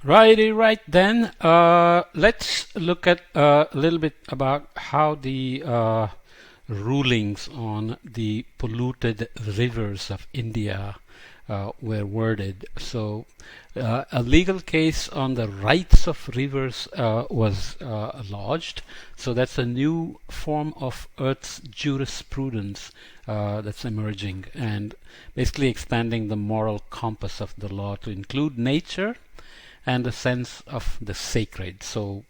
Righty, right then. Let's look at a little bit about how the rulings on the polluted rivers of India were worded. So, a legal case on the rights of rivers was lodged. So that's a new form of Earth's jurisprudence that's emerging and basically expanding the moral compass of the law to include nature and a sense of the sacred. So,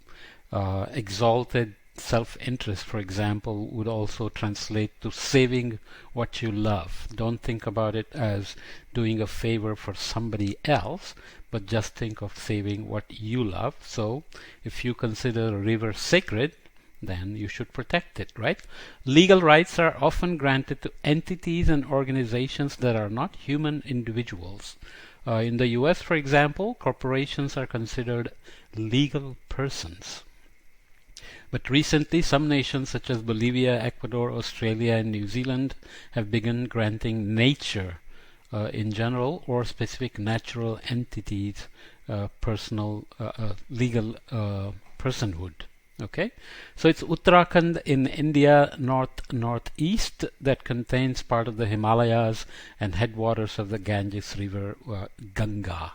exalted self-interest, for example, would also translate to saving what you love. Don't think about it as doing a favor for somebody else, but just think of saving what you love. So, if you consider a river sacred, then you should protect it, right? Legal rights are often granted to entities and organizations that are not human individuals. In the US, for example, corporations are considered legal persons. But recently, some nations such as Bolivia, Ecuador, Australia, and New Zealand have begun granting nature in general or specific natural entities personal legal personhood. Okay, so it's Uttarakhand in India, northeast, that contains part of the Himalayas and headwaters of the Ganges River, Ganga,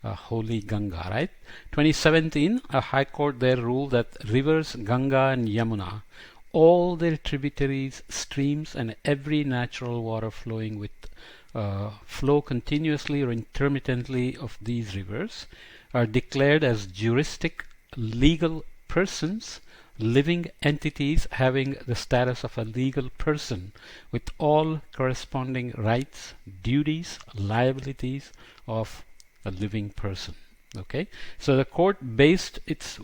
holy Ganga, right? 2017, a high court there ruled that rivers Ganga and Yamuna, all their tributaries, streams, and every natural water flowing with flow continuously or intermittently of these rivers are declared as juristic legal persons, living entities having the status of a legal person with all corresponding rights, duties, liabilities of a living person. Okay, so the court based its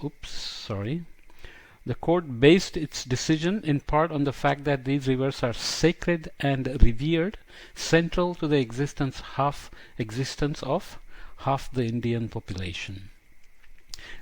decision in part on the fact that these rivers are sacred and revered, central to the existence of half the Indian population.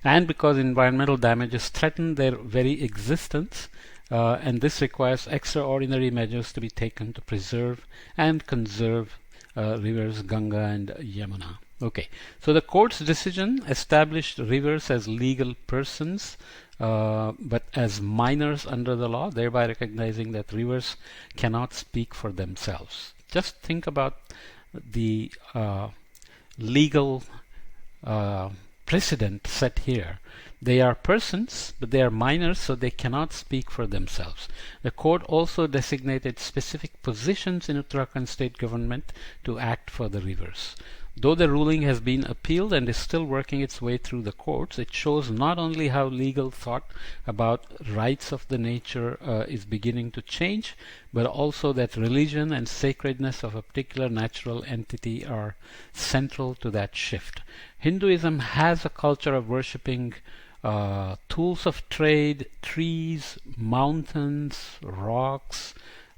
And because environmental damages threaten their very existence, and this requires extraordinary measures to be taken to preserve and conserve rivers Ganga and Yamuna. Okay, so the court's decision established rivers as legal persons, but as minors under the law, thereby recognizing that rivers cannot speak for themselves. Just think about the legal precedent set here. They are persons, but they are minors, so they cannot speak for themselves. The court also designated specific positions in Uttarakhand state government to act for the rivers. Though the ruling has been appealed and is still working its way through the courts, it shows not only how legal thought about rights of the nature is beginning to change, but also that religion and sacredness of a particular natural entity are central to that shift. Hinduism has a culture of worshipping tools of trade, trees, mountains, rocks,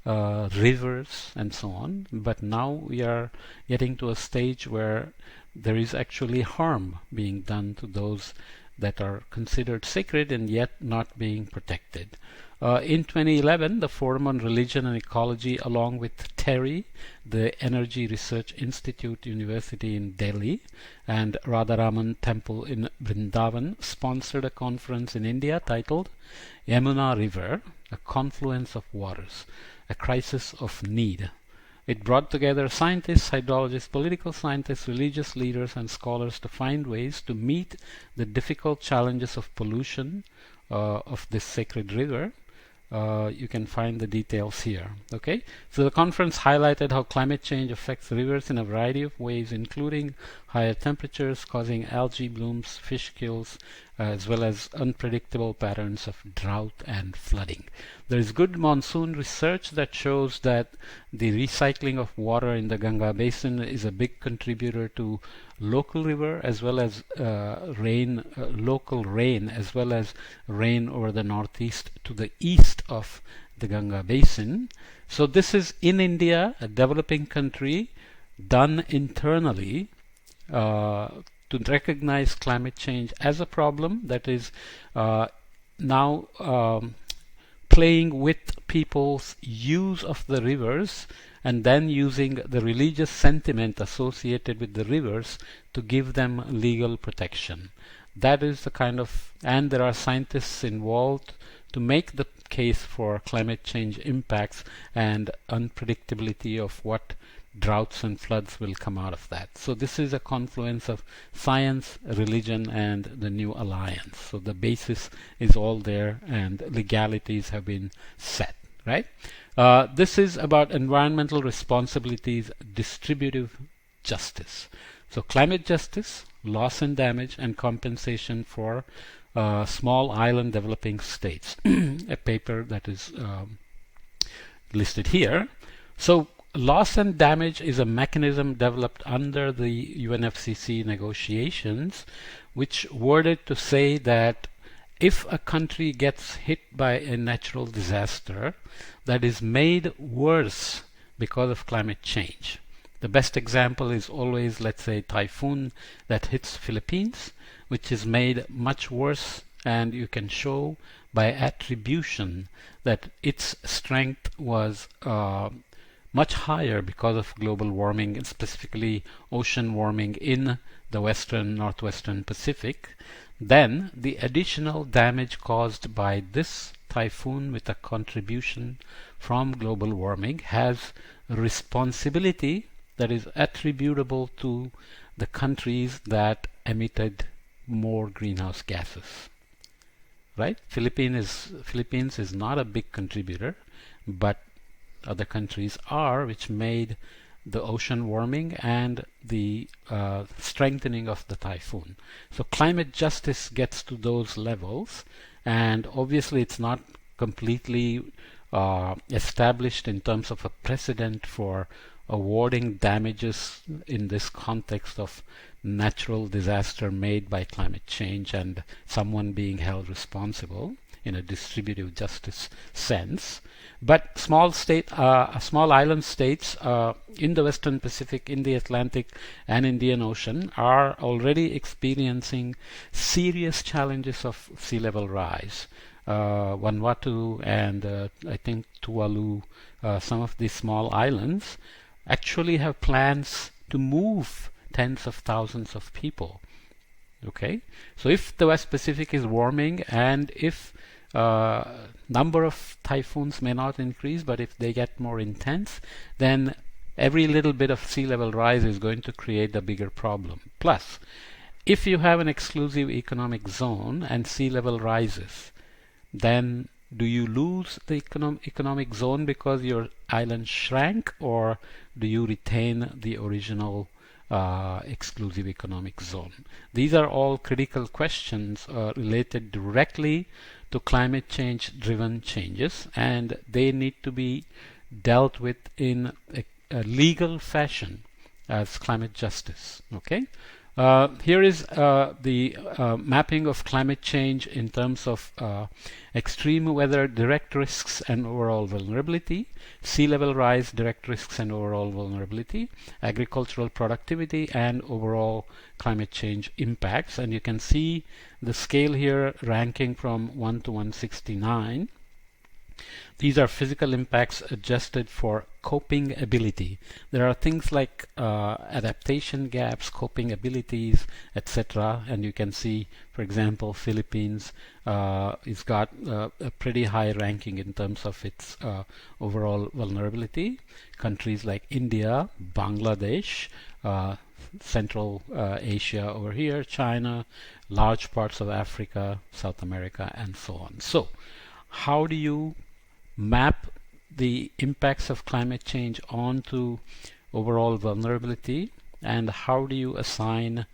rivers, and so on. But now we are getting to a stage where there is actually harm being done to those that are considered sacred and yet not being protected. In 2011, the Forum on Religion and Ecology, along with TERI, the Energy Research Institute University in Delhi, and Radharaman Temple in Vrindavan, sponsored a conference in India titled Yamuna River, a Confluence of Waters, a Crisis of Need. It brought together scientists, hydrologists, political scientists, religious leaders, and scholars to find ways to meet the difficult challenges of pollution of this sacred river. You can find the details here. Okay, so the conference highlighted how climate change affects rivers in a variety of ways, including higher temperatures causing algae blooms, fish kills, as well as unpredictable patterns of drought and flooding. There is good monsoon research that shows that the recycling of water in the Ganga basin is a big contributor to local river as well as local rain, as well as rain over the northeast to the east of the Ganga basin. So this is in India, a developing country, done internally to recognize climate change as a problem that is now playing with people's use of the rivers and then using the religious sentiment associated with the rivers to give them legal protection. That is the kind of, and there are scientists involved to make the case for climate change impacts and unpredictability of what droughts and floods will come out of that. So this is a confluence of science, religion, and the new alliance. So the basis is all there and legalities have been set, right? This is about environmental responsibilities, distributive justice. So climate justice, loss and damage, and compensation for small island developing states. A paper that is listed here. So loss and damage is a mechanism developed under the UNFCCC negotiations, which worded to say that if a country gets hit by a natural disaster that is made worse because of climate change. The best example is always, let's say, typhoon that hits Philippines, which is made much worse, and you can show by attribution that its strength was much higher because of global warming, and specifically ocean warming in the western, northwestern Pacific. Then the additional damage caused by this typhoon with a contribution from global warming has responsibility that is attributable to the countries that emitted more greenhouse gases. Right? Philippines is not a big contributor, but other countries are, which made the ocean warming and the strengthening of the typhoon. So climate justice gets to those levels, and obviously it's not completely established in terms of a precedent for awarding damages in this context of natural disaster made by climate change and someone being held responsible in a distributive justice sense. But small island states in the Western Pacific, in the Atlantic and Indian Ocean are already experiencing serious challenges of sea level rise. Vanuatu and I think Tuvalu, some of these small islands actually have plans to move tens of thousands of people. Okay, so if the West Pacific is warming and if number of typhoons may not increase, but if they get more intense, then every little bit of sea level rise is going to create a bigger problem. Plus, if you have an exclusive economic zone and sea level rises, then do you lose the economic zone because your island shrank, or do you retain the original exclusive economic zone? These are all critical questions related directly to climate change driven changes, and they need to be dealt with in a legal fashion as climate justice. Okay, here is the mapping of climate change in terms of extreme weather direct risks and overall vulnerability, sea level rise direct risks and overall vulnerability, agricultural productivity, and overall climate change impacts. And you can see the scale here ranking from 1 to 169. These are physical impacts adjusted for coping ability. There are things like adaptation gaps, coping abilities, etc. And you can see, for example, Philippines has got a pretty high ranking in terms of its overall vulnerability. Countries like India, Bangladesh, Central Asia over here, China, large parts of Africa, South America, and so on. So, how do you map the impacts of climate change onto overall vulnerability, and how do you assign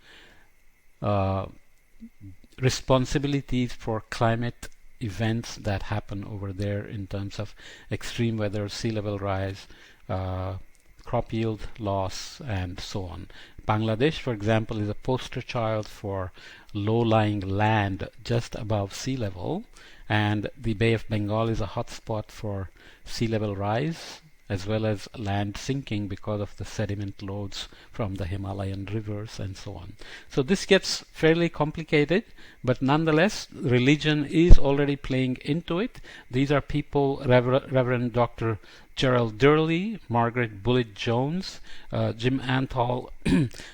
responsibilities for climate events that happen over there in terms of extreme weather, sea level rise, crop yield loss, and so on. Bangladesh, for example, is a poster child for low-lying land just above sea level, and the Bay of Bengal is a hotspot for sea level rise, as well as land sinking because of the sediment loads from the Himalayan rivers and so on. So this gets fairly complicated, but nonetheless, religion is already playing into it. These are people, Reverend Dr. Gerald Durley, Margaret Bullitt Jones, Jim Anthol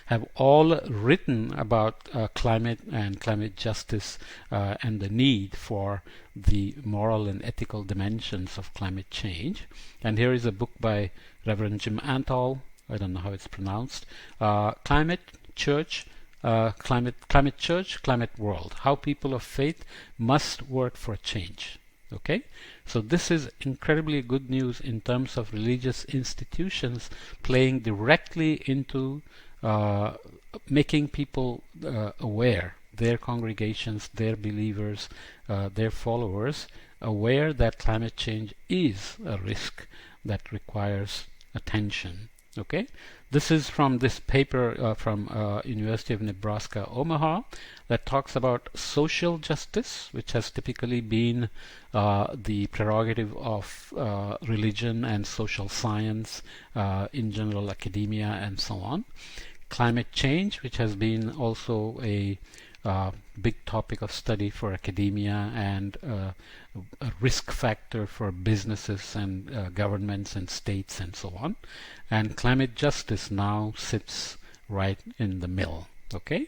have all written about climate and climate justice and the need for the moral and ethical dimensions of climate change. And here is a book by Reverend Jim Anthol, I don't know how it's pronounced, Climate Church, Climate Church, Climate World, How People of Faith Must Work for Change. Okay, so this is incredibly good news in terms of religious institutions playing directly into making people aware, their congregations, their believers, their followers, aware that climate change is a risk that requires attention. Okay, this is from this paper from University of Nebraska Omaha that talks about social justice, which has typically been the prerogative of religion and social science, in general academia and so on. Climate change, which has been also a big topic of study for academia and a risk factor for businesses and governments and states and so on. And climate justice now sits right in the middle. Okay,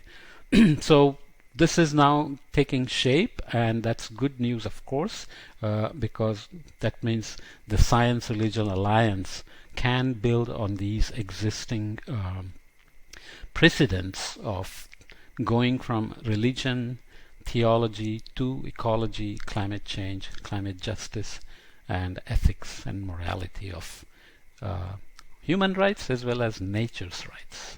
so this is now taking shape, and that's good news, of course, because that means the Science Religion Alliance can build on these existing precedents of going from religion, theology to ecology, climate change, climate justice, and ethics and morality of human rights as well as nature's rights.